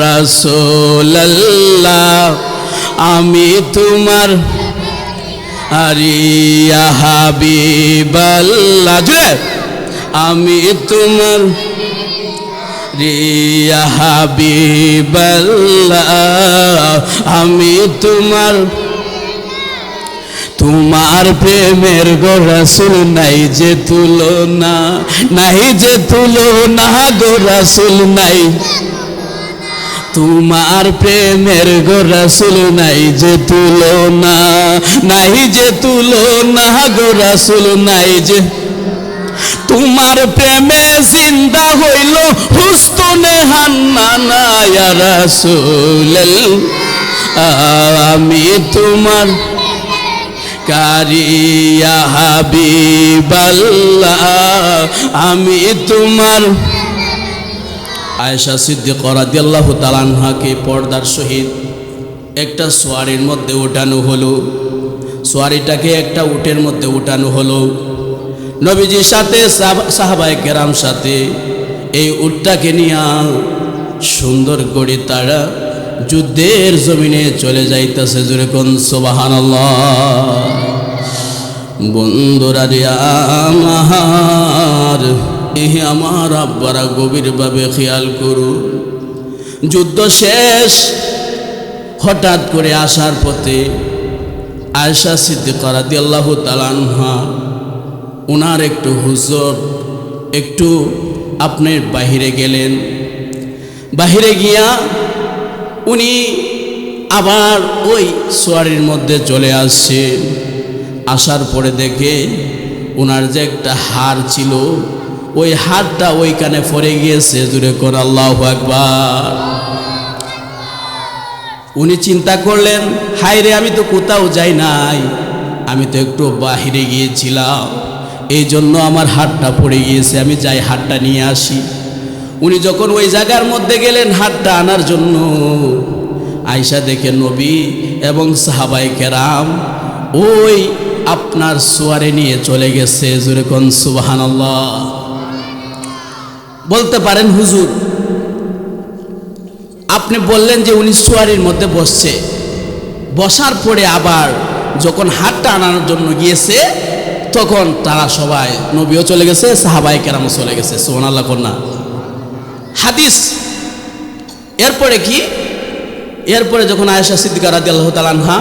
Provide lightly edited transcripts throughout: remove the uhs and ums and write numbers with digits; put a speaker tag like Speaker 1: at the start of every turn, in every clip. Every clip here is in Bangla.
Speaker 1: রাসূলুল্লাহ আমি তোমার ইয়া হাবিবাল্লাহ জুড়ে আমি তোমার ইয়া হাবিবাল্লাহ আমি তোমার প্রেমের গো রাসূল নাই যে তুলনা নাই যে তুলনা গো রাসূল নাই তোমার প্রেমের গো রাসূল নাই যে তুলনা নাই যে তুলনা গো রাসূল নাই যে তোমার প্রেমে জিন্দা হইল হুস্তনে হান্নানা ইয়া রাসূলুল্লাহ আমি তোমার ইয়া হাবিবাল্লাহ আমি তোমার আয়েশা সিদ্দিকা রাদিয়াল্লাহু তাআলা আনহাকে পর্দার সহিত একটা সোয়ারির মধ্যে ওঠানো হলো। সোয়ারিটাকে একটা উটের মধ্যে ওঠানো হলো। নবীজির সাথে সাহাবায়ে কেরাম সাথে এই উটটাকে নিয়ে সুন্দর করে তারা যুদ্ধের জমিনে চলে যাইতেছে। জোরে কোন সুবহানাল্লাহ। বন্ধুরা রে আমার আব্বারা গভীরভাবে খেয়াল করুন। যুদ্ধ শেষ হঠাৎ করে আসার পথে আয়েশা সিদ্দিকা রাদিয়াল্লাহু তাআলা আনহা ওনার একটু হুজুর একটু আপনার বাহিরে গেলেন। বাহিরে গিয়া উনি আবার ওই সোয়ারির মধ্যে চলে আসছেন। আসার পরে দেখে ওনার যে একটা হার ছিল ওই হারটা ওইখানে পড়ে গিয়েছে। জুড়ে কোন আল্লাহু আকবার। উনি চিন্তা করলেন হায় রে আমি তো কোথাও যাই নাই, আমি তো একটু বাহিরে গিয়েছিলাম, এই জন্য আমার হারটা পড়ে গিয়েছে, আমি যাই হারটা নিয়ে আসি। উনি যখন ওই জায়গার মধ্যে গেলেন হারটা আনার জন্য, আয়েশা দেখে নবী এবং সাহাবায়ে কেরাম ওই আপনার সোয়ারে নিয়ে চলে গেছে। জোরে কোন সুবহানাল্লাহ। বলতে পারেন হুজুর আপনি বললেন যে উনি সোয়ারির মধ্যে বসছে, বসার পরে আবার যখন হাতটা আনার জন্য গিয়েছে তখন তারা সবাই নবীও চলে গেছে, সাহাবায়ে কেরামও চলে গেছে। সুবহানাল্লাহ কন্যা হাদিস। এরপরে কি, এরপরে যখন আয়েশা সিদ্দিকা রাদিয়াল্লাহু তাআলা আনহা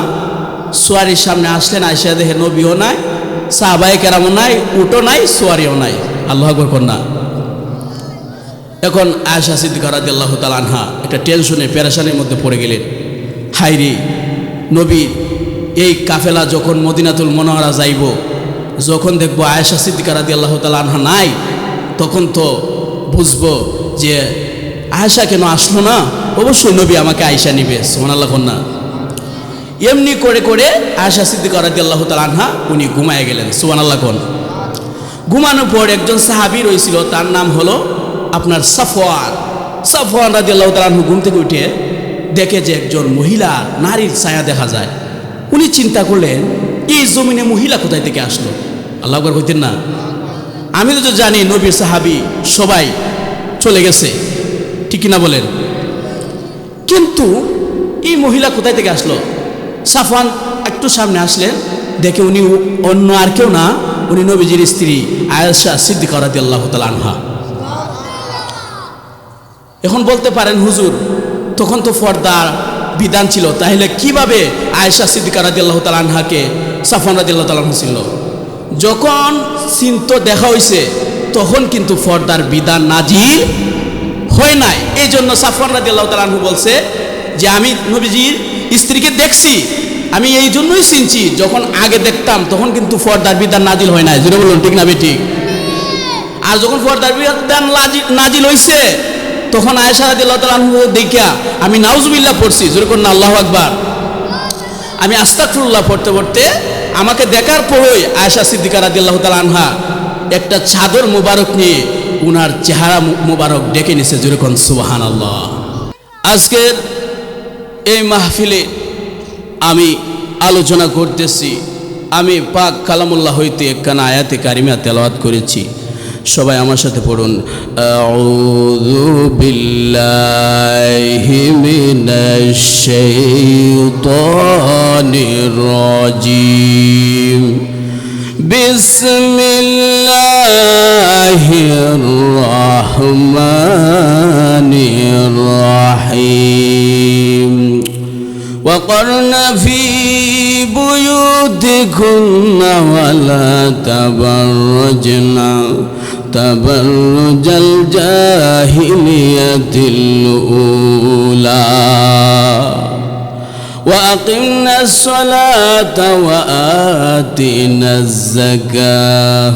Speaker 1: সোয়ারির সামনে আসলেন, আয়েশা দেখে নবীও নাই, সাহাবায়ে কেরামও নাই, উটও নাই, সোয়ারিও নাই। আল্লাহু আকবার কন্যা। এখন আয়েশা সিদ্দিকা রাদিয়াল্লাহু তাআলা আনহা একটা টেনশনে পেরেশানির মধ্যে পড়ে গেলেন। হায়রে নবী এই কাফেলা যখন মদিনাতুল মুনাওয়ারা যাইব, যখন দেখবো আয়েশা সিদ্দিকা রাদিয়াল্লাহু তাআলা আনহা নাই, তখন তো বুঝবো যে আয়েশা কেন আসলো না, অবশ্যই নবী আমাকে আয়েশা নিবে। সুবহানাল্লাহ কন্যা। এমনি করে করে আয়েশা সিদ্দিকা রাদিয়াল্লাহু তাআলা আনহা উনি ঘুমায় গেলেন। সুবহানাল্লাহ কোন। ঘুমানোর পর একজন সাহাবী রয়েছিল, তার নাম হলো আপনার সাফওয়ান রাদিয়াল্লাহু তাআলা আনহু ঘুম থেকে উঠে দেখে যে একজন মহিলা নারীর ছায়া দেখা যায়। উনি চিন্তা করলেন এই জমিনে মহিলা কোথায় থেকে আসলো। আল্লাহু আকবার কইতেন না। আমি তো জানি নবীর সাহাবী সবাই চলে গেছে, ঠিক কিনা বলেন, কিন্তু এই মহিলা কোথায় থেকে আসলো। সাফওয়ান একটু সামনে আসলেন, দেখে উনি অন্য আর কেউ না, উনি নবীজির স্ত্রী আয়েশা সিদ্দিকা রাদিয়াল্লাহু তাআলা আনহা। এখন বলতে পারেন হুজুর তখন তো পর্দার বিধান ছিল, তাহলে কিভাবে আয়েশা সিদ্দিকা রাদিয়াল্লাহু তাআলা আনহাকে সাফওয়ান রাদিয়াল্লাহু তাআলা আনহু ছিল। যখন চিন্ত দেখা হয়েছে তখন কিন্তু পর্দার বিধান নাজিল হয় নাই। এই জন্য সাফওয়ান রাদিয়াল্লাহু তাআলা আনহু বলছে যে আমি নবীজির স্ত্রীকে দেখছি, আমি এই জন্যই চিনছি, যখন আগে দেখতাম তখন কিন্তু পর্দার বিধান নাজিল হয় নাই। যেটা বলুন ঠিক না বেঠিক। আর যখন পর্দার বিধান নাজিল হয়েছে তখন আয়েশা রাদিয়াল্লাহু তাআলা আনহু দেখা আমি নাউজুবিল্লাহ পড়ছি। যেরকম না আল্লাহু আকবার, আমি আস্তাগফিরুল্লাহ পড়তে পড়তে আমাকে দেখার পরই আয়েশা সিদ্দিকা রাদিয়াল্লাহু তাআলা আনহা একটা চাদর মুবারক নিয়ে উনার চেহারা মুবারক ডেকে নিছে। যেরকম সুবহানাল্লাহ। আজকের এই মাহফিলে আমি আলোচনা করতেছি, আমি পাক কালামুল্লাহ হইতে একখানা আয়াতে কারিমা তেলাওয়াত করেছি। সবাই আমার সাথে পড়ুন, আউযু বিল্লাহি মিনাশ শাইতানির রাজিম, বিসমিল্লাহির রহমানির রহিম। وقرن في بيوتكن ولا تبرجن تبرج الجاهلية الأولى وأقمنا الصلاة وآتينا الزكاة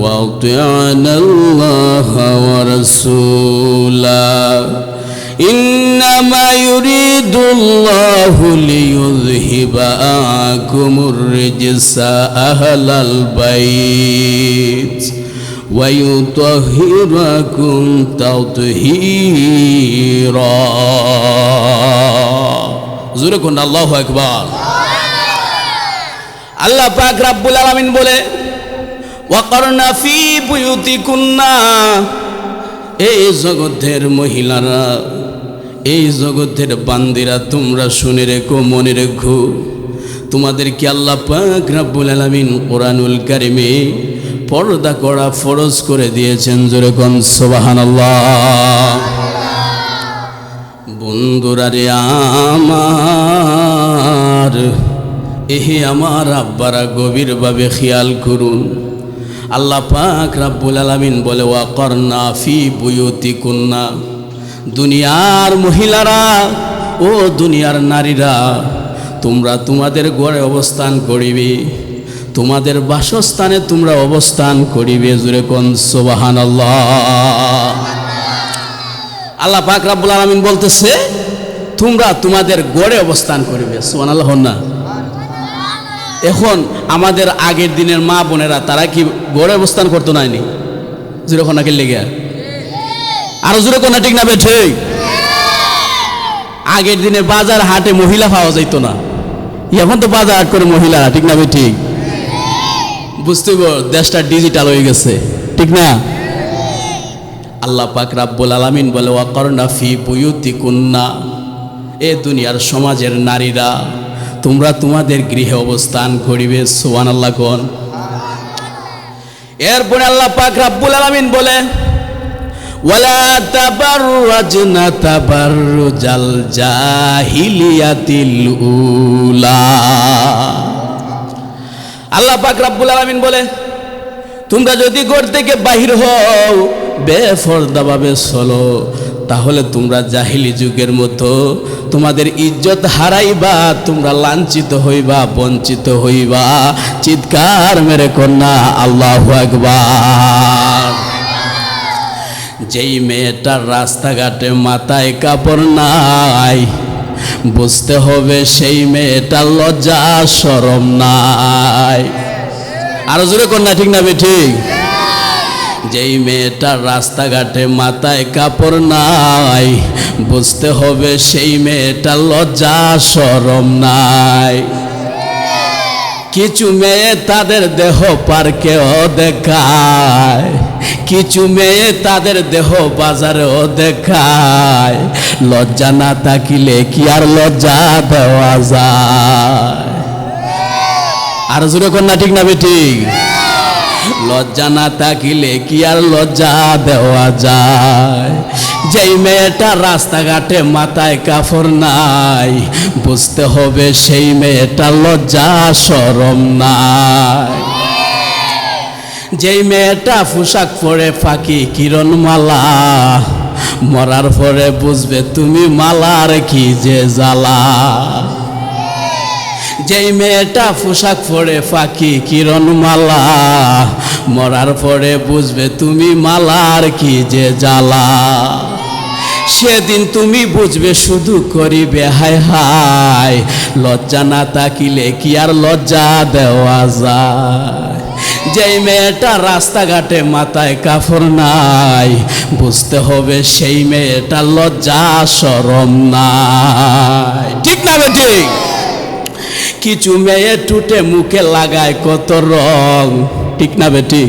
Speaker 1: وأطعنا الله ورسوله إنما يريد الله ليذهب عنكم الرجس أهل البيت ويطهركم تطهيرا। জোরে কোন আল্লাহু আকবার। আল্লাহ পাক রব্বুল আলামিন বলে, ওয়াকরনা ফি বুয়ুতিকুন্না, এই জগতের মহিলারা, এই জগতের বান্দিরা, তোমরা শুনে রেখো, মনে রেখো, তোমাদেরকে আল্লাহ পাক রব্বুল আলামিন কোরআনুল কারিমে পর্দা করা ফরজ করে দিয়েছেন। জোরে কোন সুবহানাল্লাহ। বন্ধুরা রে আমার, এহে আমার আব্বারা গভীরভাবে খেয়াল করুন। আল্লাহ পাক রব্বুল আলামিন বলে, ওয়াকরনা ফি বুয়ুতিকুন্না, দুনিয়ার মহিলারা ও দুনিয়ার নারীরা, তোমরা তোমাদের ঘরে অবস্থান করিবে, তোমাদের বাসস্থানে তোমরা অবস্থান করিবে। জোরে কোন সুবহানাল্লাহ। আল্লাহ পাক রব্বুল আলামিন বলতেছে, তোমরা তোমাদের ঘরে অবস্থান করিবে। সুবহানাল্লাহ না? এখন আমাদের আগের দিনের মা বোনেরা তারা কি ঘরে অবস্থান করতো নাইনি? জোরে কোন নাকি লেগে আরো জোরে কোন ঠিক না বেঠে? আগের দিনে বাজার হাটে মহিলা পাওয়া যাইতো না, এখন তো বাজার হাট করে মহিলা, ঠিক না ঠিক? বুঝতে দেশটা ডিজিটাল হয়ে গেছে, ঠিক না? আল্লাহ পাক রব্বুল আলামিন বলে, ওয়াকরনা ফি বুয়ুতিকুন্না, এ দুনিয়ার সমাজের নারীরা, তোমরা তোমাদের গৃহে অবস্থান করিবে। সুবহানাল্লাহ কোন। এরপরে আল্লাহ পাক রব্বুল আলামিন বলে, ওয়ালা তাবাররাজনা তাবাররুজাল জাহিলিয়াতিল উলা। আল্লাহ পাক রব্বুল আলামিন বলে, তোমরা যদি ঘর থেকে বাহির হও, বেপরদাভাবে চলো, তাহলে তোমরা জাহিলি যুগের মতো তোমাদের ইজ্জত হারাইবা, তোমরা লাঞ্ছিত হইবা, বঞ্চিত হইবা। চিৎকার মেরে কন্যা আল্লাহু আকবার। যেই মেয়েটার রাস্তাঘাটে মাথায় কাপড় নাই, বুঝতে হবে সেই মেয়েটার লজ্জা শরম নাই। আরো জোরে কন্যা ঠিক না ঠিক? যেই মেয়েটার রাস্তাঘাটে মাথায় কাপড় নাই, বুঝতে হবে সেই মেয়েটার লজ্জা শরম নাই। কিছু মেয়ে তাদের দেহ পার্কেও দেখায়, কিছু মেয়ে তাদের দেহ বাজারেও দেখায়। লজ্জা না থাকিলে কি আর লজ্জা দেওয়া যায়? আর জোরে কন্যা ঠিক না বেঠিক? লজ্জা না থাকিলে কি আর লজ্জা দেওয়া যায়? যেই মেয়েটা রাস্তাঘাটে মাথায় কাপড় নাই, বুঝতে হবে সেই মেয়েটা লজ্জা শরম নাই। যেই মেয়েটা পোশাক পরে ফাঁকি কিরণ মালা, মরার পরে বুঝবে তুমি মালার কি যে জ্বালা। যেই মেয়েটা পোশাক পরে ফাঁকি কিরণ মালা, মরার পরে বুঝবে তুমি মালার কি যে জ্বালা। সেদিন তুমি বুঝবে শুধু করিবে হায় হায়, লজ্জা না তাকিলে কি আর লজ্জা দেওয়া যায়? যেই মেয়েটা রাস্তাঘাটে মাথায় কাপড় নাই, বুঝতে হবে সেই মেয়েটা লজ্জা শরম নাই। ঠিক না ঠিক? কিছু মেয়ে টুটে মুখে লাগায় কত রং, ঠিক না বেটি?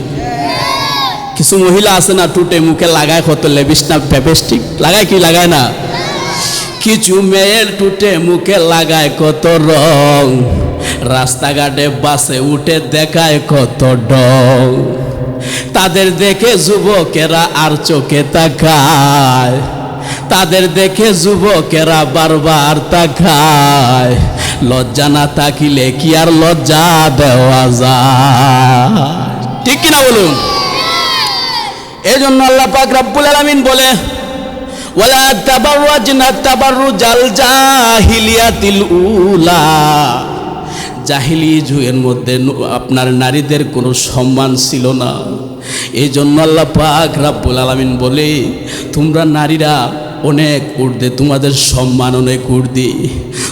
Speaker 1: কিছু মহিলা আছে না, টুটে মুখে লাগায় কত লিপস্টিক লিপস্টিক লাগায়, কি লাগায় না? কিছু মেয়ের টুটে মুখে লাগায় কত রং, রাস্তাঘাটে বাসে উঠে দেখায় কত ডং। তাদের দেখে যুবকেরা আর চোখে তাকায়, তাদের দেখে যুবকেরা বারবার তাকায়। লজ্জা না থাকিলে কি আর লজ্জা দেওয়া যায়? ঠিক কিনা বলুন? এই জন্য আল্লাহ পাক রব্বুল আলামিন বলে, ওয়ালা তাবাররাজনা তাবাররুজাল জাহিলিয়াতিল উলা। জাহিলি যুগের মধ্যে আপনার নারীদের কোনো সম্মান ছিল না। এই জন্য আল্লাহ পাক রব্বুল আলামিন বলে, তোমরা নারীরা অনেক ঊর্ধ্বে, তোমাদের সম্মান অনেক ঊর্ধ্বে।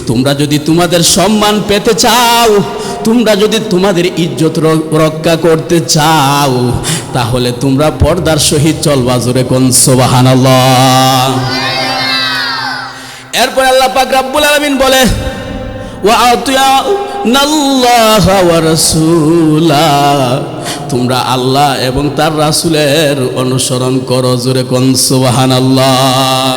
Speaker 1: তোমরা যদি তোমাদের সম্মান পেতে চাও, তোমরা যদি তোমাদের ইজ্জত রক্ষা করতে চাও, তাহলে তোমরা পর্দার সহিত চলবা। জোরে কোন সুবহানাল্লাহ। এরপর আল্লাহ পাক রব্বুল আলামিন বলে, ওয়া আতিউনাল্লাহ ওয়া রাসূলা। তোমরা আল্লাহ এবং তার রাসূলের অনুসরণ করো। জোরে কোন সুবহানাল্লাহ।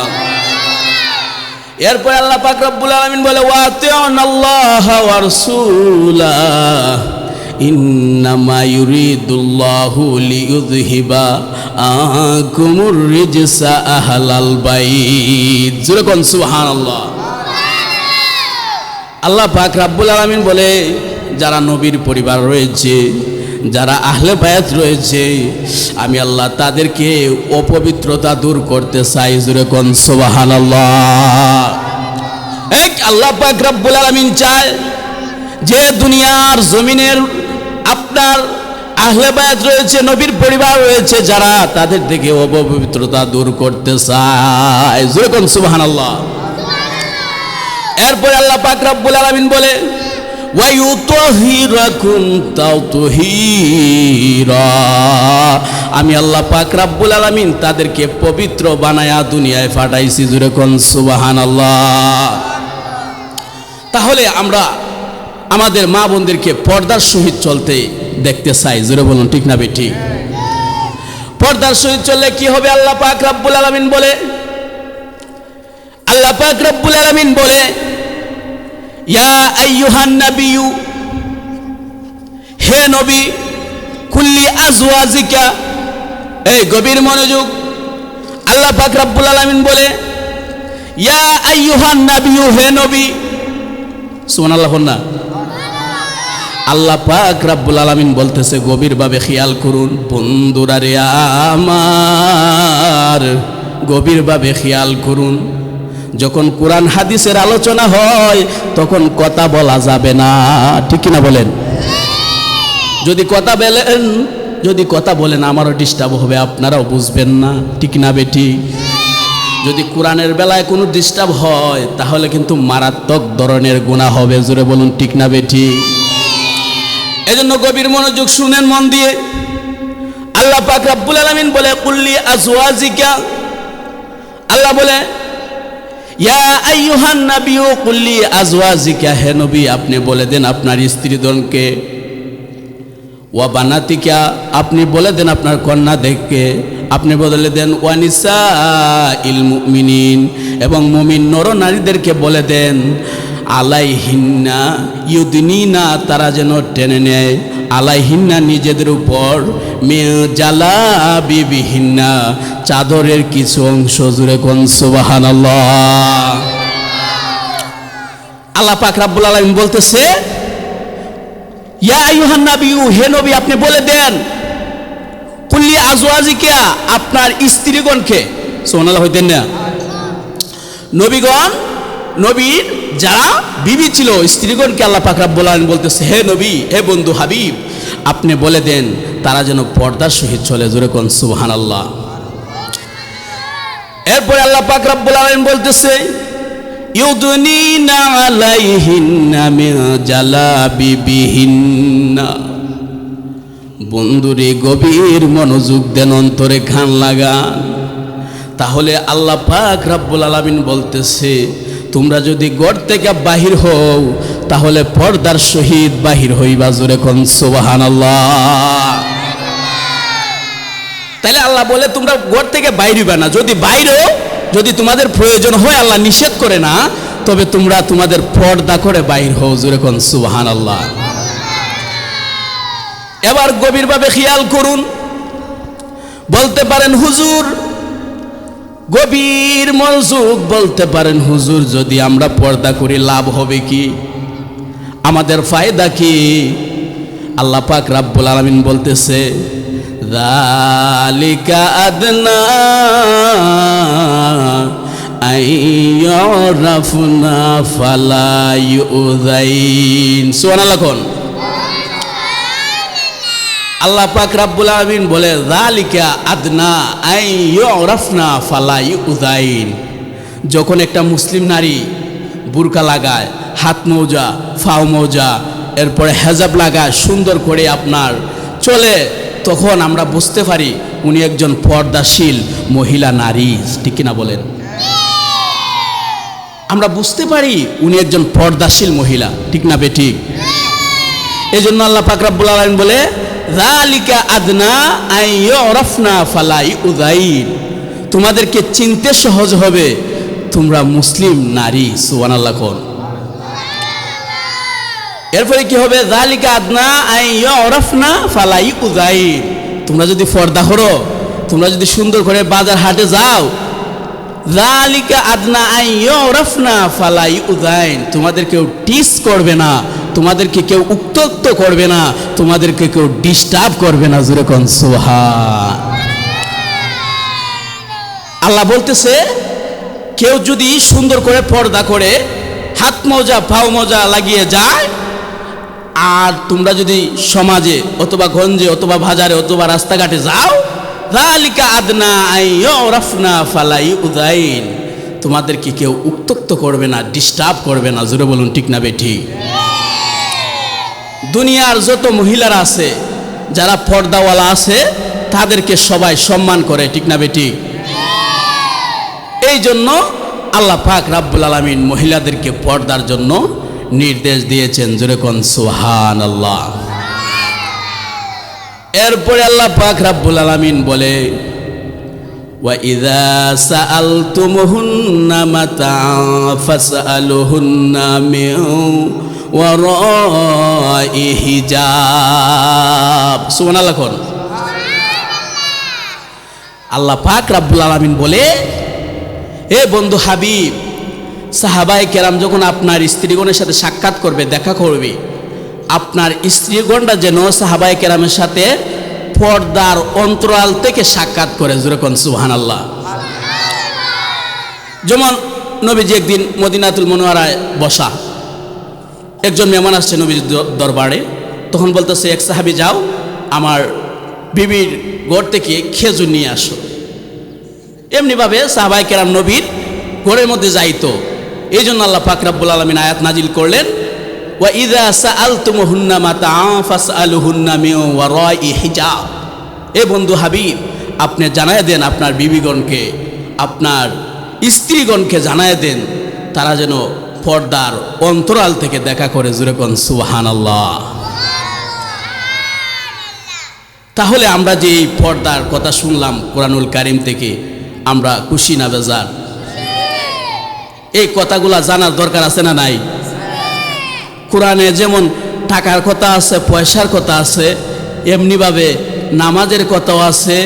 Speaker 1: এরপর আল্লাহ পাক রব্বুল আলামিন বলে, ওয়া আতিউনাল্লাহ ওয়া রাসূলা ইন্নামা ইউরিদুল্লাহু লিইউযহিবা আনকুমুর রিজসা আহলাল বাইত। জোরে কোন সুবহানাল্লাহ। আল্লাহ পাক রব্বুল আলামিন বলে, যারা নবীর পরিবার রয়েছে, যারা আহলে বায়াত রয়েছে, আমি আল্লাহ তাদেরকে অপবিত্রতা দূর করতে চাই। জোরে কোন সুবহানাল্লাহ। এক আল্লাহ পাক রব্বুল আলামিন চায় যে দুনিয়ার জমিনের আপনার আহলে বায়াত রয়েছে, নবীর পরিবার রয়েছে, যারা তাদের থেকে অপবিত্রতা দূর করতে চায়। জোরে কোন সুবহানাল্লাহ। এরপর আল্লাহ পাক রব্বুল আলামিন বলে, ওয়া ইউতাহিরাকুম তাওহীরা। আমি আল্লাহ পাক রব্বুল আলামিন তাদেরকে পবিত্র বানায়া দুনিয়ায় পাঠাইছি। জোরে কোন সুবহানাল্লাহ। তাহলে আমরা আমাদের মা বোনদেরকে পর্দার সহিত চলতে দেখতে চাই। জোরে বলুন ঠিক না বেঠিক? পর্দার সহিত চললে কি হবে? আল্লাহ পাক রব্বুল আলামিন বলে, আল্লাহ পাক রব্বুল আলামিন বলে, ইয়া আইয়ুহান নাবিয়্যু, হে নবী, কুল্লি আজওয়াজিকা। এই গভীর মনোযোগ। আল্লাহ পাক রব্বুল আলামিন বলে, ইয়া আইয়ুহান নাবিয়্যু, হে নবী। সুবহানাল্লাহ না? আল্লাহ পাক রব্বুল আলামিন বলতেছে, গভীরভাবে খেয়াল করুন বন্ধুরা রে আমার, গভীরভাবে খেয়াল করুন। যখন কোরআন হাদিসের আলোচনা হয় তখন কথা বলা যাবে না। ঠিক কিনা বলেন? যদি কথা বলেন আমারও ডিস্টার্ব হবে, আপনারাও বুঝবেন না। ঠিক না বেটি? যদি কোরআনের বেলায় কোনো ডিস্টার্ব হয় তাহলে কিন্তু মারাত্মক ধরনের গুনাহ হবে। জোরে বলুন ঠিক না বেটি? এজন্য গভীর মনোযোগ শুনেন মন দিয়ে। আল্লাহ পাক রব্বুল আলামিন বলে, কুল্লি আজওয়াজিকা। আল্লাহ বলে, ইয়া আইয়ুহান নাবিয়্যু কুল্লি আজওয়াজিকা, হে নবী আপনি বলে দেন আপনার স্ত্রীগণকে, ওয়া বানাতিকা আপনি বলে দেন আপনার কন্যাদেরকে, আপনি বলে দেন ওয়া নিসাইল মুমিনিন এবং মুমিন নর নারীদেরকে বলে দেন, আলাইহিন্না ইউদনিনা, তারা যেন টেনে নেয়, আলাইহিন্না নিজেদের উপর, মিন জালাবিবিহিন্না চাদরের কিছু অংশ। জুড়ে কোন সুবহানাল্লাহ। আল্লাহ পাক রব্বুল আলামিন বলতেছে, ইয়া আইয়ুহান নাবিয়্যু, হে নবী আপনি বলে দেন, কুল্লি আজওয়াজিকা আপনার স্ত্রীগণকে। সুবহানাল্লাহ হইতেন না? নবীগণ, নবীর যারা বিবি ছিল স্ত্রীগণকে আল্লাহ পাক রব্বুল আলামিন বলতেছে, হে নবী, হে বন্ধু হাবিব আপনি বলে দেন তারা যেন পর্দার সহিত চলে। জোরে কোন সুবহানাল্লাহ। এরপরে আল্লাহ পাক রব্বুল আলামিন বলতেছে, ইউদনিনা আলাইহিন্না মিন জালাবিবিহিন্না। বন্ধুরে গভীর মনোযোগ দেন, অন্তরে ঘান লাগান। তাহলে আল্লাহ পাক রব্বুল আলামিন বলতেছে, তোমরা যদি ঘর থেকে বাহির হও তাহলে পর্দার সহিত বাহির হইবা। জোরে কোন সুবহানাল্লাহ। তাহলে আল্লাহ বলে তোমরা ঘর থেকে বাইরিবে না, যদি বাইরেও যদি তোমাদের প্রয়োজন হয়, আল্লাহ নিষেধ করে না, তবে তোমরা তোমাদের পর্দা করে বাইর হও। জোরে কোন সুবহানাল্লাহ। এবার গভীরভাবে খেয়াল করুন। বলতে পারেন হুজুর, গভীর মনোযোগ, বলতে পারেন হুজুর যদি আমরা পর্দা করি লাভ হবে কি, আমাদের ফায়দা কি? আল্লাহ পাক রাব্বুল আলামিন বলতেছে যালিকা আদনা আইয়ুরাফনা ফালা ইউযাইন। সুবহানাল্লাহ কোন। আল্লাহ পাক রাব্বুল আলামিন বলে যালিকা আদনা আইয়ুরাফনা ফালা ইউযাইন। যখন একটা মুসলিম নারী বুরকা লাগায়, হাত মোজা, ফাও মোজা, এরপরে হেজাব লাগায়, সুন্দর করে আপনার চলে, তখন আমরা বুঝতে পারি উনি একজন পর্দাশীল মহিলা নারী। ঠিক কিনা বলেন? আমরা বুঝতে পারি উনি একজন পর্দাশীল মহিলা। ঠিক না বেঠিক? এই জন্য আল্লাহ পাক রাব্বুল আলামিন বলে যালিকা আদনা আইয়ুরাফনা ফালা ইউযাইন। তোমাদেরকে চিনতে সহজ হবে, তোমরা মুসলিম নারী। সুবহানাল্লাহ কোন। এরপরে কি হবে? যালিকা আদনা আইয়ুরাফনা ফালা ইউযাইন। তোমরা যদি পর্দা করো, তোমরা যদি সুন্দর করে বাজার হাটে যাও, যালিকা আদনা আইয়ুরাফনা ফালা ইউযাইন। তোমাদের কেউ টিস করবে না, তোমাদেরকে কেউ উত্ত্যক্ত করবে না, তোমাদেরকে কেউ ডিস্টার্ব করবে না। জোরে কোন সুবহান। আল্লাহ বলতেছে কেউ যদি সুন্দর করে পর্দা করে, হাত মোজা পাও মোজা লাগিয়ে যায়, আর তোমরা যদি সমাজে অথবা গঞ্জে অথবা বাজারে অথবা রাস্তাঘাটে যাও, যালিকা আদনা আইয়ুরাফনা ফালা ইউযাইন। তোমাদেরকে কেউ উত্ত্যক্ত করবে না, ডিস্টার্ব করবে না। জোরে বলুন ঠিক না বেঠিক? দুনিয়ার যত মহিলারা আছে, যারা পর্দাওয়ালা আছে, তাদেরকে সবাই সম্মান করে। ঠিক না বেঠিক? এই জন্য আল্লাহ পাক রাব্বুল আলামিন মহিলাদেরকে পর্দার জন্য নির্দেশ দিয়েছেন। জোরে কোন সুবহানাল্লাহ। এরপরে আল্লাহ পাক রাব্বুল আলামিন বলে ওয়া ইযা সাআলতুমুহুন্না মাতা'আন ফাসআলুহুন্না মিন ওয়ারা'i হিজাব। সুবহানাল্লাহ কোন। আল্লাহ পাক রাব্বুল আলামিন বলে, এ বন্ধু হাবিব, সাহাবায়ে কেরাম যখন আপনার স্ত্রীগণের সাথে সাক্ষাৎ করবে, দেখা করবে, আপনার স্ত্রীগণরা যেন সাহাবায়ে কেরামের সাথে পর্দার অন্তরাল থেকে সাক্ষাৎ করে। জোরে কোন সুবহানাল্লাহ। যেমন নবীজি একদিন মদিনাতুল মুনাওয়ারায় বসা, একজন মেহমান আসছে নবীর দরবারে, তখন বলতেছে এক সাহাবী, যাও আমার বিবির ঘর থেকে খেজুর নিয়ে আসো। এমনিভাবে সাহাবায়ে কেরাম নবীর ঘরের মধ্যে যাইতো। এই জন্য আল্লাহ পাক রাব্বুল আলামিন আয়াত নাজিল করলেন ওয়া ইযা সাআলতুমুহুন্না মাতা'আন ফাসআলুহুন্না মিন ওয়ারা'i হিজাব। এ বন্ধু হাবিব, আপনি জানায় দেন আপনার বিবিগণকে, আপনার স্ত্রীগণকে জানায় দেন, তারা যেন পর্দার অন্তরাল থেকে দেখা করে। জোরে কোন সুবহানাল্লাহ। তাহলে আমরা যে এই পর্দার কথা শুনলাম কোরআনুল কারীম থেকে, আমরা খুশি না বেজার? এই কথাগুলা জানার দরকার আছে না নাই? কোরআনে যেমন টাকার কথা আছে, পয়সার কথা আছে, এমনিভাবে নামাজের কথাও আছে,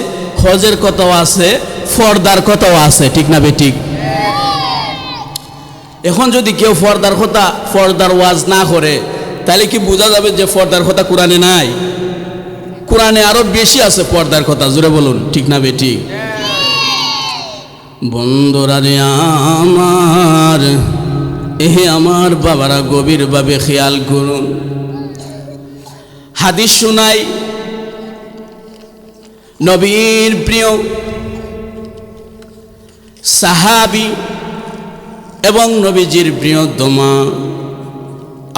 Speaker 1: হজের কথাও আছে, পর্দার কথাও আছে। ঠিক না বেঠিক? এখন যদি কেউ পর্দার কথা, পর্দার ওয়াজ না করে, তাহলে কি বোঝা যাবে যে পর্দার কথা কোরআনে নাই? কোরআনে আরো বেশি আছে পর্দার কথা। জোরে বলুন ঠিক না বেঠিক? বন্ধুরা রে আমার, আমার বাবারা গভীরভাবে খেয়াল করুন। হাদিস শুনাই, নবীর প্রিয় সাহাবী এবং নবীজির প্রিয়তমা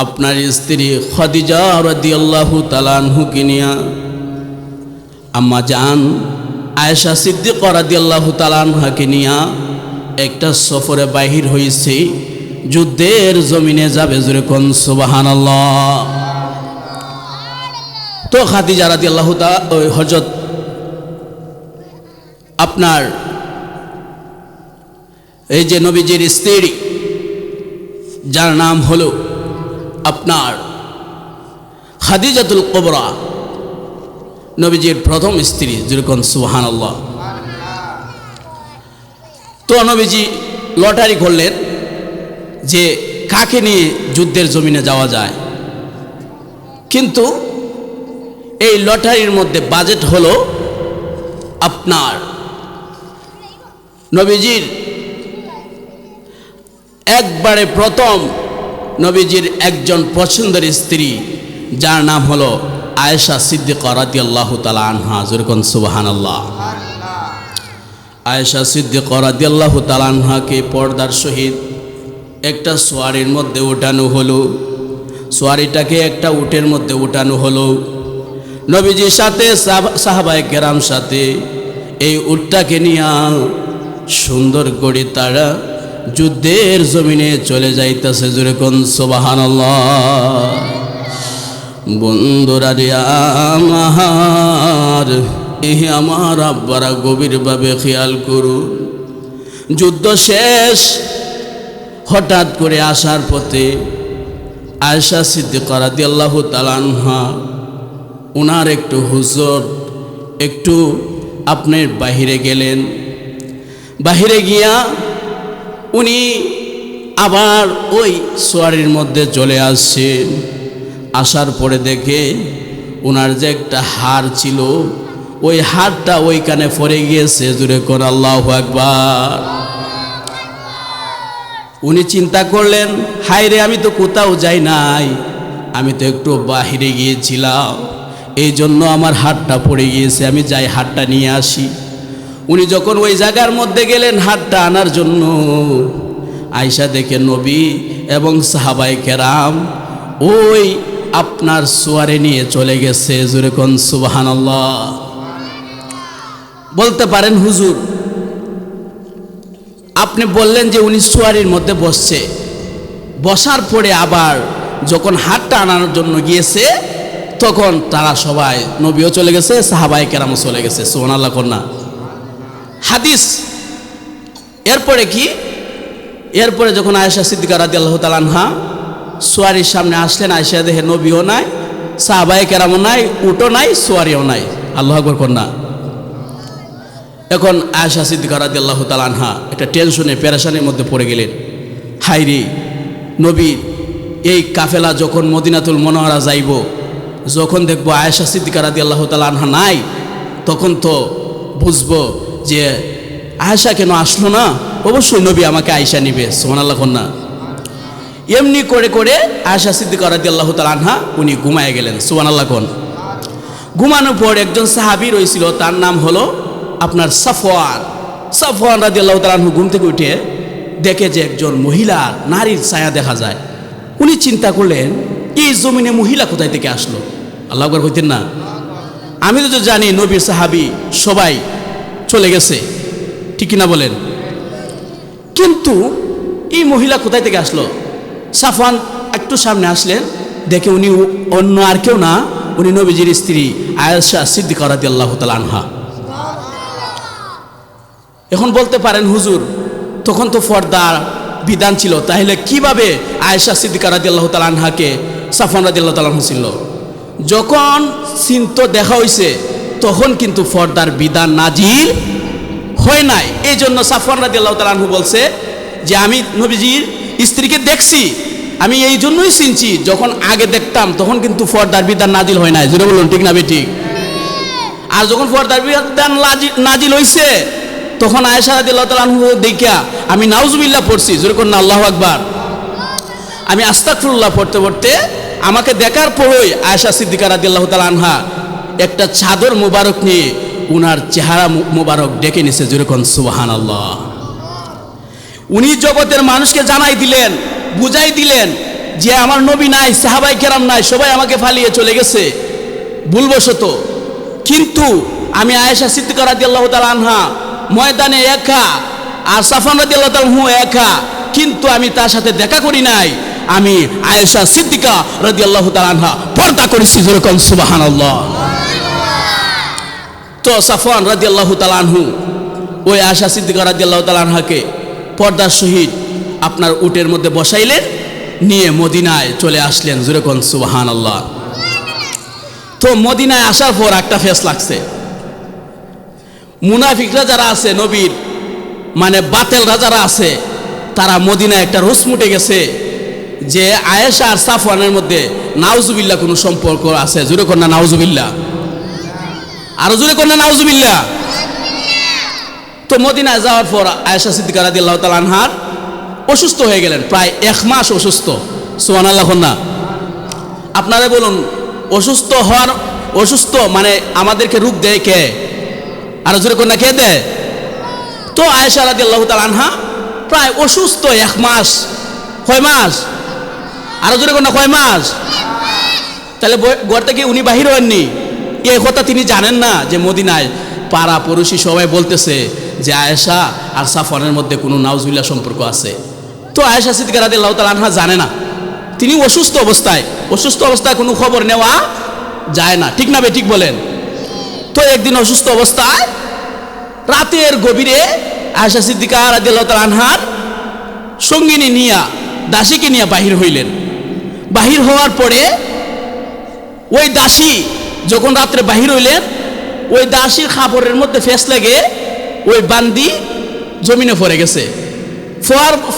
Speaker 1: আপনার স্ত্রী খাদিজা রাদিয়াল্লাহু তাআলা আনহুকে নিয়া আম্মা জান আয়েশা সিদ্দিকা রাদিয়াল্লাহু তাআলা আনহাকে নিয়া একটা সফরে বাহির হয়েছে, যুদ্ধের জমিনে যাবে। জোরে কোন সুবহানাল্লাহ। তো খাদিজা রাদিয়াল্লাহু তাআলা হযরত আপনার এই যে নবীজির স্ত্রী যার নাম হলো আপনার খাদিজাতুল কুবরা, নবীজির প্রথম স্ত্রী, যেরকম সুবহানাল্লাহ। তো নবীজি লটারি করলেন যে কাকে নিয়ে যুদ্ধের জমিনে যাওয়া যায়, কিন্তু এই লটারির মধ্যে বাজেট হলো আপনার নবীজির একবারে প্রথম নবীজির একজন পছন্দের স্ত্রী যার নাম হলো আয়েশা সিদ্দিকা রাদিয়াল্লাহু তাআলা আনহা, যেরকম সুবহানাল্লাহ। আয়েশা সিদ্দিকা রাদিয়াল্লাহু তাআলা আনহাকে পর্দার সহিত একটা সোয়ারির মধ্যে উঠানো হলো, সোয়ারিটাকে একটা উটের মধ্যে উঠানো হলো। নবীজির সাথে সাহাবায়ে কেরাম সাথে এই উটটাকে নিয়ে সুন্দর করে তারা যুদ্ধের জমিনে চলে যাইতেছে, যেরকম সুবহানাল্লাহ। বন্ধুরা রে আমার, আমার আব্বারা গভীরভাবে খেয়াল করুন। যুদ্ধ শেষ, হঠাৎ করে আসার পথে আয়েশা সিদ্দিকা রাদিয়াল্লাহু তাআলা আনহা ওনার একটু হুজুর একটু আপনার বাহিরে গেলেন। বাহিরে গিয়া উনি আবার ওই সোয়ারির মধ্যে চলে আসছেন। আসার পরে দেখে ওনার যে একটা হার ছিল, ওই হারটা ওইখানে পড়ে গিয়েছে, জুড়ে কোন আল্লাহু আকবার। উনি চিন্তা করলেন, হায় রে, আমি তো কোথাও যাই নাই, আমি তো একটু বাহিরে গিয়েছিলাম, এই জন্য আমার হারটা পড়ে গিয়েছে, আমি যাই হারটা নিয়ে আসি। উনি যখন ওই জায়গার মধ্যে গেলেন হারটা আনার জন্য, আয়েশা দেখে নবী এবং সাহাবায়ে কেরাম ওই আপনার সোয়ারে নিয়ে চলে গেছে, জোরে কোন সুবহানাল্লাহ। বলতে পারেন হুজুর, আপনি বললেন যে উনি সোয়ারির মধ্যে বসছে, বসার পরে আবার যখন হাতটা আনার জন্য গিয়েছে তখন তারা সবাই, নবীও চলে গেছে, সাহাবায়ে কেরামও চলে গেছে, সুবহানাল্লাহ কন্যা হাদিস। এরপরে কি, এরপরে যখন আয়েশা সিদ্দিকা রাদিয়াল্লাহু তাআলা আনহা সোয়ারির সামনে আসলেন, আয়েশা দেখে নবীও নাই, সাহাবায়ে কেরামও নাই, উটও নাই, সোয়ারিও নাই, আল্লাহু আকবার কন্যা। এখন আয়েশা সিদ্দিকা রাদিয়াল্লাহু তাআলা আনহা একটা টেনশনে পেরেশানির মধ্যে পড়ে গেলেন। হায়রে, নবীর এই কাফেলা যখন মদিনাতুল মুনাওয়ারা যাইব, যখন দেখব আয়েশা সিদ্দিকা রাদিয়াল্লাহু তাআলা আনহা নাই, তখন তো বুঝবো যে আয়েশা কেন আসলো না, অবশ্যই নবী আমাকে আয়েশা নিবে, সুবহানাল্লাহ কন্যা। এমনি করে করে আয়েশা সিদ্দিকা রাদিয়াল্লাহু তাআলা আনহা উনি ঘুমায় গেলেন, সুবহানাল্লাহ কোন। ঘুমানোর পর একজন সাহাবী রয়েছিল, তার নাম হলো আপনার সাফওয়ান রাদিয়াল্লাহু তাআলা আনহু ঘুম থেকে উঠে দেখে যে একজন মহিলা, নারীর ছায়া দেখা যায়। উনি চিন্তা করলেন, এই জমিনে মহিলা কোথায় থেকে আসলো? আল্লাহু আকবার কইতেন না? আমি তো জানি নবীর সাহাবী সবাই চলে গেছে, ঠিক কিনা বলেন, কিন্তু এই মহিলা কোথায় থেকে আসলো? সাফওয়ান একটু সামনে আসলেন, দেখে উনি অন্য আর কেউ না, উনি নবীজির স্ত্রী আয়েশা সিদ্দিকা রাদিয়াল্লাহু তাআলা আনহা। এখন বলতে পারেন হুজুর, তখন তো পর্দার বিধান ছিল, তাহলে কিভাবে আয়েশা সিদ্দিকা রাদিয়াল্লাহু তাআলা আনহাকে সাফওয়ান রাদিয়াল্লাহু তাআলা আনহু ছিল? যখন চিন্ত দেখা হয়েছে তখন কিন্তু পর্দার বিধান নাজিল হয় নাই। এই জন্য সাফওয়ান রাদিয়াল্লাহু তাআলা আনহু বলছে যে আমি নবীজির স্ত্রীকে দেখছি, আমি এই জন্যই চিনছি, যখন আগে দেখতাম তখন কিন্তু পর্দার বিধান নাজিল হয় নাই, জোরে বলুন ঠিক না বেঠিক? আর যখন পর্দার বিধান নাজিল হয়েছে তখন আয়েশা রাদিয়াল্লাহু তাআলা আনহু দেখিয়া আমি নাউজুবিল্লাহ পড়ছি, জোরে কোন আল্লাহু আকবার, আমি আস্তাগফিরুল্লাহ পড়তে পড়তে আমাকে দেখার পরই আয়েশা সিদ্দিকা রাদিয়াল্লাহু তাআলা আনহা একটা চাদর মুবারক নিয়ে উনার চেহারা মুবারক ডেকে নিছে, জোরে কোন সুবহানাল্লাহ। উনি জগতের মানুষকে জানাই দিলেন, বুঝাই দিলেন যে আমার নবী নাই, সাহাবায়ে কেরাম নাই, সবাই আমাকে ফালিয়ে চলে গেছে ভুলবশত, কিন্তু আমি আয়েশা সিদ্দিকা রাদিয়াল্লাহু তাআলা আনহা ময়দানে একা, আর সাফওয়ান রাদিয়াল্লাহু তাআলা আনহু একা, কিন্তু আমি তার সাথে দেখা করি নাই, আমি আয়েশা সিদ্দিকা রাদিয়াল্লাহু তাআলা আনহা পর্দা করেছি, যেরকম সুবহানাল্লাহ। তো সাফওয়ান রাদিয়াল্লাহু তাআলা আনহু ওই আয়েশা সিদ্দিকা রাদিয়াল্লাহু তাআলা আনহাকে পর্দার সহিত আপনার উটের মধ্যে বসাইলেন, নিয়ে মদিনায় চলে আসলেন। জোরে কোন সুবহানাল্লাহ। তো মদিনায় আসার পর একটা ফেস লাগছে, মুনাফিকরা যারা আছে, নবীর মানে বাতেলরা যারা আছে, তারা মদিনায় একটা রোষ মুটে গেছে যে আয়েশা আর সাফওয়ানের মধ্যে নাউজুবিল্লাহ কোনো সম্পর্ক আছে। জোরে কোন না নাউজুবিল্লাহ, আরো জোরে কোন না নাউজুবিল্লাহ। তো মদিনায় যাওয়ার পর আয়েশা সিদ্দিকা রাদিয়াল্লাহু তাআলা আনহা অসুস্থ হয়ে গেলেন, প্রায় 1 মাস অসুস্থ। সুবহানাল্লাহ না? আপনারা বলুন, অসুস্থ মানে আমাদেরকে রূপ দেয় কে? আর জোরে কোন না কে দেয়? তো আয়েশা রাদিয়াল্লাহু তাআলা আনহা প্রায় অসুস্থ 1 মাস। কয় মাস? আর জোরে কোন না কয় মাস? তাহলে ঘর থেকে উনি বাহির হননি, এই কথা তিনি জানেন না যে মদিনায় পাড়া পড়োশি সবাই বলতেছে যে আয়েশা আর সাফওয়ানের মধ্যে কোনো নাউজুবিল্লাহ সম্পর্ক আছে। তো আয়েশা সিদ্দিকা রাদিয়াল্লাহু তাআলা আনহা জানে না, তিনি অসুস্থ অবস্থায় কোনো খবর নেওয়া যায় না, ঠিক না বে ঠিক বলেন? তো একদিন অসুস্থ অবস্থায় রাতের গভীরে আয়েশা সিদ্দিকা রাদিয়াল্লাহু তাআলা আনহার সঙ্গিনী নিয়া, দাসীকে নিয়ে বাহির হইলেন। বাহির হওয়ার পরে ওই দাসী যখন রাত্রে বাহির হইলেন, ওই দাসীর খাবারের মধ্যে ফেস লেগে ওই বান্দি জমিনে পড়ে গেছে।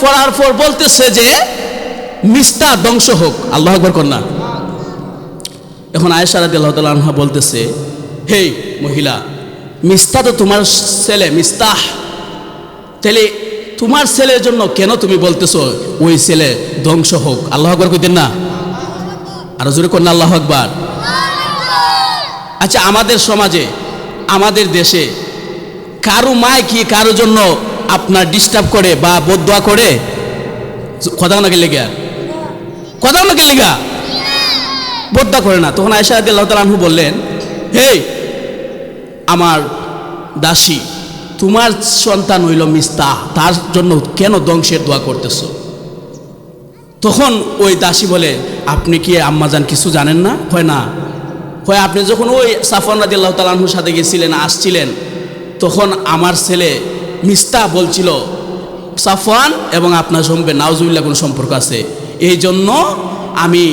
Speaker 1: ফরার পর বলতেছে যে মিস্তা ধ্বংস হোক। আল্লাহু আকবার কন্যা। এখন আয়েশা রাদিয়াল্লাহু তাআলা আনহা বলতেছে, হে মহিলা, মিস্তা তো তোমার ছেলে মিস্তাহ, তাহলে তোমার ছেলের জন্য কেন তুমি বলতেছো ওই ছেলে ধ্বংস হোক? আল্লাহু আকবার কইতেন না? আর জোরে কন্যা আল্লাহু আকবার। আচ্ছা, আমাদের সমাজে, আমাদের দেশে কারো মায় কি কারো জন্য আপনার ডিস্টার্ব করে বা বদদোয়া করে? কথা না গেলে গা, কথা না গেলে গা, বদদোয়া করে না। তখন আয়েশা রাদিয়াল্লাহু তাআলা আনহা বললেন, হে আমার দাসী, তোমার সন্তান হইল মিস্তাহ, তার জন্য কেন ধ্বংসের দোয়া করতেছো? তখন ওই দাসী বলে, আপনি কি আম্মাজান কিছু জানেন না? হয় না, হয় আপনি যখন ওই সাফওয়ান রাদিয়াল্লাহু তাআলা আনহুর সাথে গেছিলেন, আসছিলেন, তখন আমার ছেলে মিস্তাহ বলছিল সাফওয়ান এবং আপনার সঙ্গে নাউজুবিল্লাহ কোনো সম্পর্ক আছে, এই জন্য আমি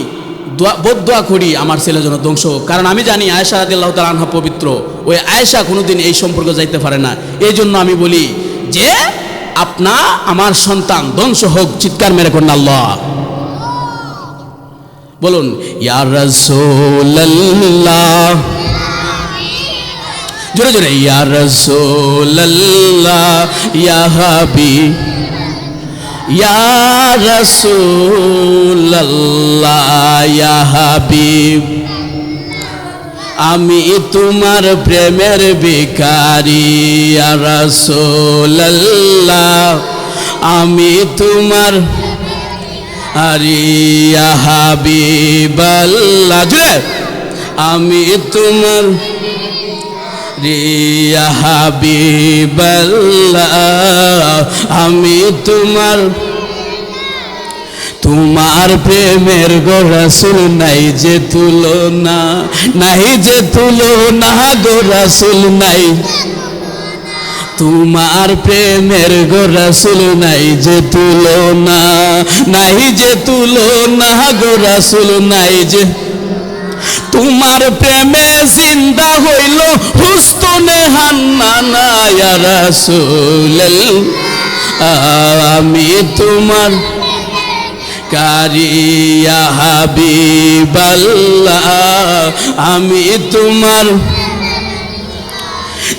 Speaker 1: বদদোয়া করি আমার ছেলের জন্য ধ্বংস হোক। কারণ আমি জানি আয়েশা রাদিয়াল্লাহু তাআলা আনহা পবিত্র, ওই আয়েশা কোনোদিন এই সম্পর্ক যাইতে পারে না। এই জন্য আমি বলি যে আমার সন্তান ধ্বংস হোক। চিৎকার মেরে করুন আল্লাহ। বলুন ইয়া রাসূলুল্লাহ, জোরে জোরে, ইয়া রাসূলুল্লাহ ইয়া হাবিব, ইয়া রাসূলুল্লাহ ইয়া হাবিব, আমি তোমার প্রেমের ভিখারি। ইয়া রাসূলুল্লাহ আমি তোমার ইয়া হাবিবাল্লাহ, জোরে, আমি তোমার ইয়া হাবিবাল্লাহ, আমি তোমার প্রেমের গো রাসূল নাই যে তুলনা, নাই যে তুলনা গো রাসূল নাই, তোমার প্রেমের গো রাসূল নাই যে তুলনা, নাই যে তুলনা গো রাসূল নাই যে, তোমার প্রেমে জিন্দা হইল হুস্তনে হান্নানা। ইয়া রাসূলুল্লাহ আমি তোমার কারি, ইয়া হাবিবাল্লাহ আমি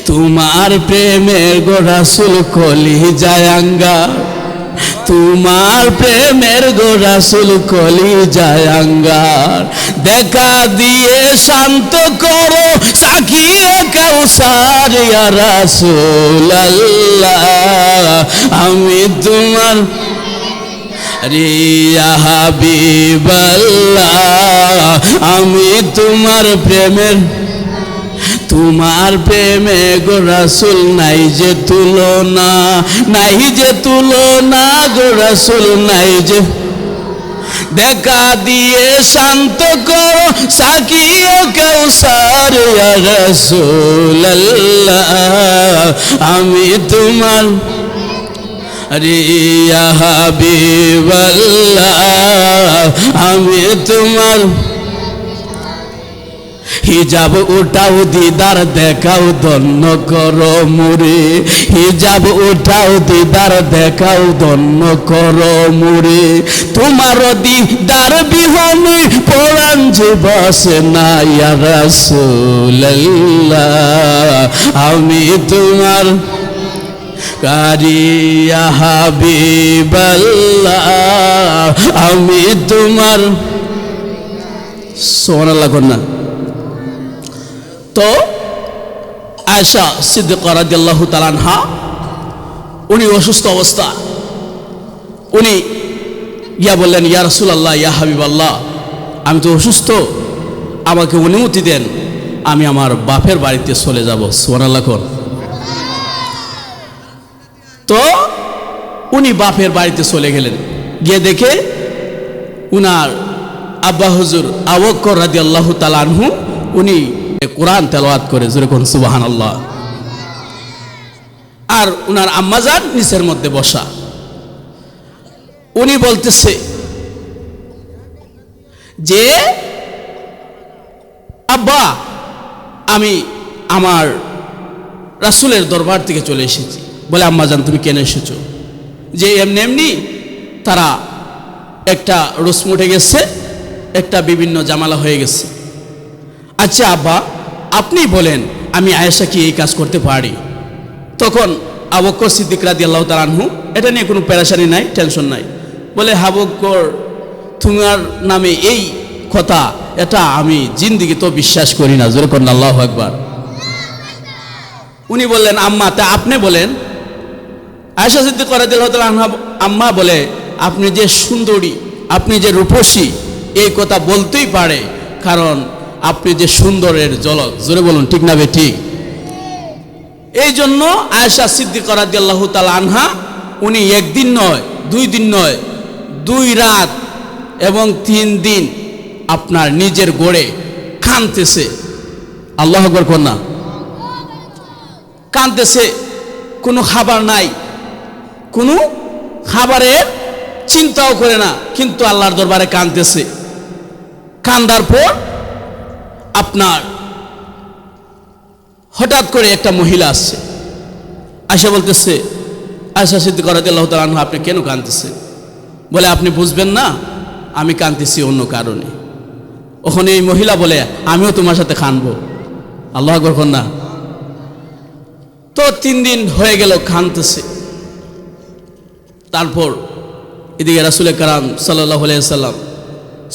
Speaker 1: তোমার প্রেমের গো রাসূল কলি জায়াঙ্গা, তোমার প্রেমের গো রাসূল কলি জায়াঙ্গার, দেখা দিয়ে শান্ত করো সাকিয়ে কাউসার। ইয়া রাসূলুল্লাহ আমি তোমার ইয়া হাবিবাল্লাহ আমি তোমার প্রেমের, তোমার প্রেমে গো রাসূল নাই যে তুলনা, নাই যে তুলনা গো রাসূল নাই যে, দেখা দিয়ে শান্ত করো সাকিয়ে কাউসার ইয়া রাসূলুল্লাহ আমি তোমার আরে ইয়া হাবিবাল্লাহ আমি তোমার হিজাব উঠাও দিদার দেখাও ধন্য করো মুরে হিজাব উঠাও দিদার দেখাও ধন্য করো মুরে তোমার দিদার বিহনে পরাণ যে বসে না ইয়া রাসূলুল্লাহ আমি তোমার কারিয়া হাবিবাল্লাহ আমি তোমার সুবহানাল্লাহ কন্যা। তো আয়েশা সিদ্দিকা রাদিয়াল্লাহু তাআলা আনহা উনি অসুস্থ অবস্থা, উনি ইয়া বললেন ইয়া রাসূলুল্লাহ ইয়া হাবিবাল্লাহ আমি তো অসুস্থ, আমাকে অনুমতি দেন আমি আমার বাপের বাড়িতে চলে যাব। সুবহানাল্লাহ কোন। তো উনি বাপের বাড়িতে চলে গেলেন, গিয়ে দেখে উনার আব্বা হুজুর আবু বকর রাদিয়াল্লাহু তাআলা আনহু উনি কোরআন তেলাওয়াত করে, জোরে কোন সুবহানাল্লাহ। আর উনার আম্মাজান নিচের মধ্যে বসা, উনি বলতেছে যে আব্বা আমি আমার রাসূলের দরবার থেকে চলে এসেছি। বলে আম্মাজান তুমি কেন এসেছো? যে এমনি এমনি তারা একটা রসম উঠে গেছে, একটা বিভিন্ন জামালা হয়ে গেছে। আচ্ছা আব্বা আপনি বলেন আমি আয়েশা কি এই কাজ করতে পারি? তখন আবু বকর সিদ্দিক রাদিয়াল্লাহু তাআলা আনহু এটা নিয়ে কোনো পেরেশানি নাই, টেনশন নাই। বলে আবু বকর তোমার নামে এই কথা এটা আমি জিন্দেগি তো বিশ্বাস করি না, জোরে কোন আল্লাহু আকবার। উনি বললেন আম্মা তা আপনি বলেন। আয়েশা সিদ্দিকা রাদিয়াল্লাহু তাআলা আনহা আম্মা বলে আপনি যে সুন্দরী, আপনি যে রূপসী এই কথা বলতেই পারে, কারণ আপনি যে সুন্দরের ঝলক, জোরে বলুন ঠিক না ঠিক। এই জন্য আয়েশা সিদ্দিকা রাদিয়াল্লাহু তাআলা আনহা উনি একদিন নয়, 2 দিন নয়, 2 রাত এবং 3 দিন আপনার নিজের গড়ে কাঁদতেছে। আল্লাহু আকবার কোন না। কাঁদতেছে, কোনো খাবার নাই, কোনো খাবারের চিন্তাও করে না, কিন্তু আল্লাহর দরবারে কাঁদতেছে। কান্দার পর আপনার হঠাৎ করে একটা মহিলা আসছে, আয়েশা বলতেছে আয়েশা সিদ্দিকা রাদিয়াল্লাহু তাআলা আনহা আপনি কেন কাঁদতেছেন? বলে আপনি বুঝবেন না আমি কাঁদতেছি অন্য কারণে। ওখানে এই মহিলা বলে আমিও তোমার সাথে কাঁদবো। আল্লাহু আকবার কোন না। তো 3 দিন হয়ে গেল কাঁদতেছে। তারপর এদিকে রাসূল কারাম সাল্লাল্লাহু আলাইহি সাল্লাম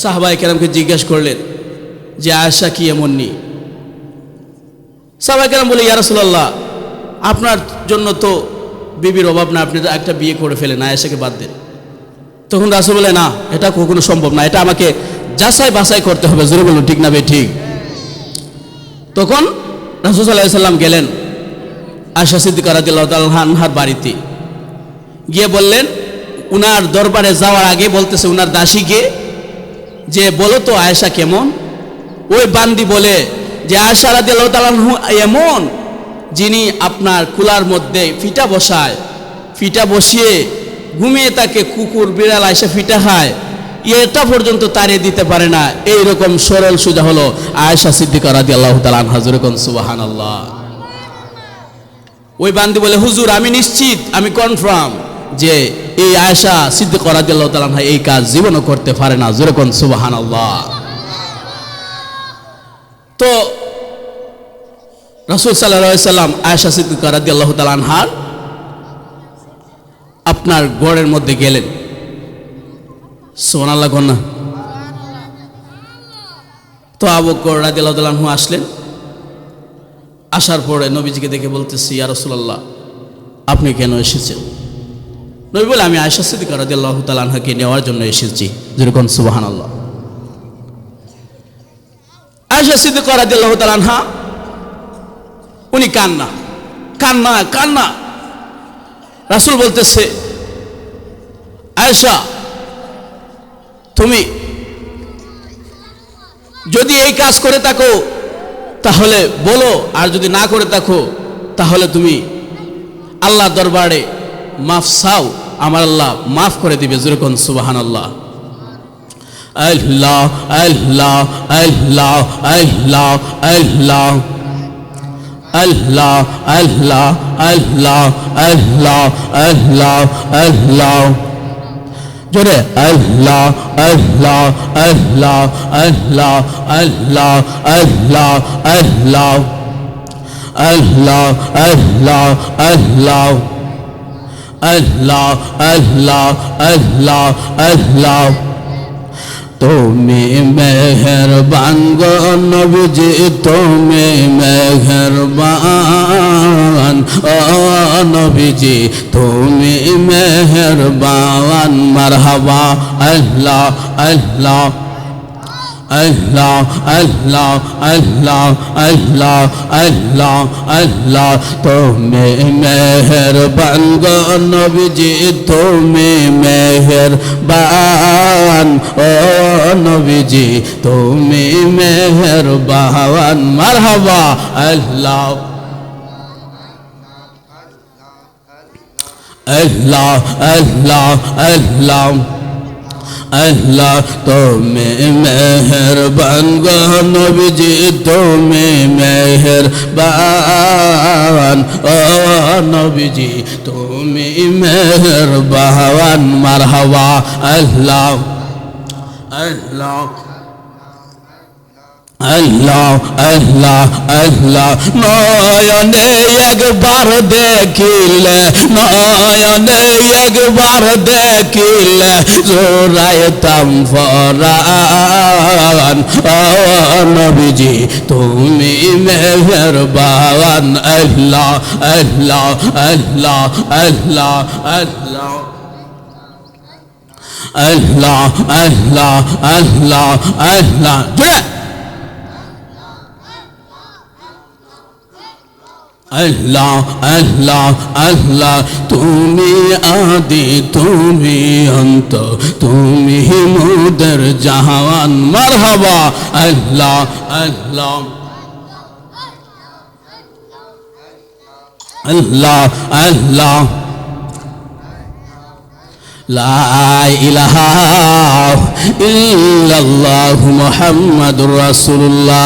Speaker 1: সাহাবায়ে কেরামকে জিজ্ঞেস করলেন যে আয়েশা কি এমন নি? সাহাবায়ে কেরাম বলে ইয়া রাসূলুল্লাহ আপনার জন্য তো বিবির অভাব না, আপনি একটা বিয়ে করে ফেলেন, আয়েশাকে বাদ দেন। তখন রাসূল বলে না এটা কখনো সম্ভব না, এটা আমাকে যাচাই বাছাই করতে হবে, জোরে বলুন ঠিক না ঠিক। তখন রাসূল সাল্লাল্লাহু আলাইহি সাল্লাম গেলেন আয়েশা সিদ্দিকা রাদিয়াল্লাহু তাআলা আনহার বাড়িতে, গিয়ে বললেন উনার দরবারে যাওয়ার আগে বলতেছে উনার দাসীকে যে বলো তো আয়েশা কেমন? ওই বান্দি বলে যে আয়েশা রাদিয়াল্লাহু তাআলা আনহা এমন যিনি আপনার কুলার মধ্যে ফিটা বসায়, ফিটা বসিয়ে ঘুমিয়ে তাকে কুকুর বিড়াল আয়েশা ফিটা খায়, এটা পর্যন্ত তাড়িয়ে দিতে পারে না, এইরকম সরল সোজা হলো আয়েশা সিদ্দিকা রাদিয়াল্লাহু তাআলা আনহা, জোরে কোন সুবহানাল্লাহ। ওই বান্দি বলে হুজুর আমি নিশ্চিত, আমি কনফার্ম যে এই আয়েশা সিদ্দিকা রাদিয়াল্লাহু তাআলা আনহা এই কাজ জীবনও করতে পারে না, জোরে কোন সুবহানাল্লাহ। তো রাসূল সাল্লাল্লাহু আলাইহি সাল্লাম আয়েশা সিদ্দিকা রাদিয়াল্লাহু তাআলা আনহার আপনার ঘরের মধ্যে গেলেন। সুবহানাল্লাহ কোন না। তো আবু বকর রাদিয়াল্লাহু তাআলা আনহু আসলেন, আসার পরে নবীজিকে দেখে বলতেছি ইয়া রাসূলুল্লাহ আপনি কেন এসেছেন? নবী বলে আমি আয়েশা সিদ্দিকা রাদিয়াল্লাহু তাআলা আনহাকে নেওয়ার জন্য এসেছি, যেরকম সুবহানাল্লাহ। আয়েশা সিদ্দিকা রাদিয়াল্লাহু তাআলা আনহা উনি কান্না কান্না কান্না। রাসূল বলতেছে আয়েশা তুমি যদি এই কাজ করে থাকো তাহলে বলো, আর যদি না করে থাকো তাহলে তুমি আল্লাহ দরবারে মাফ চাও, আমার আল্লাহ মাফ করে দিবে। যেরকম সুবহানাল্লাহ। আল্লাহ আল্লাহ আল্লাহ আল্লাহ আল্লাহ আল্লাহ আল্লাহ আল্লাহ আল্লাহ আল্লাহ আল্লাহ জোরে আল্লাহ আল্লাহ আল্লাহ আল্লাহ আল্লাহ আল্লাহ আল্লাহ আল্লাহ আল্লাহ আল্লাহ আল্লাহ আল্লাহ আল্লাহ আল্লাহ তুমি মেহেরবান গো নবীজি, তুমি মেহেরবান ও নবীজি, তুমি মেহেরবান। মারহাবা আল্লাহ আল্লাহ আল্লাহ আল্লাহ আল্লাহ আল্লাহ আল্লাহ আল্লাহ তুমি মেহেরবান গো নবীজি, তুমি মেহেরবান ও নবীজি, তুমি মেহেরবান। মারহাবা আল্লাহ আল্লাহ আল্লাহ আল্লাহ আল্লাহ তুমি মেহেরবান গো নবীজি, তুমি মেহেরবান ও নবীজি, তুমি মেহেরবান। মারহাবা আল্লাহ আল্লাহ আল্লাহ আল্লাহ আল্লাহ নয়নে একবার দেখিলে, নয়নে একবার দেখিলে জোড়াইতাম ফরান ও নবীজি, তুমি মেহেরবান। আল্লাহ আল্লাহ আল্লাহ আল্লাহ আল্লাহ আল্লাহ আল্লাহ আল্লাহ আল্লাহ আল্লাহ আল্লাহ আল্লাহ তুমি আদি, তুমি অন্ত, তুমি মুদের জাহান। মারহাবা আল্লাহ আল্লাহ আল্লাহ আল্লাহ লা ইলাহা ইল্লাল্লাহু মুহাম্মাদুর রাসূলুল্লাহ।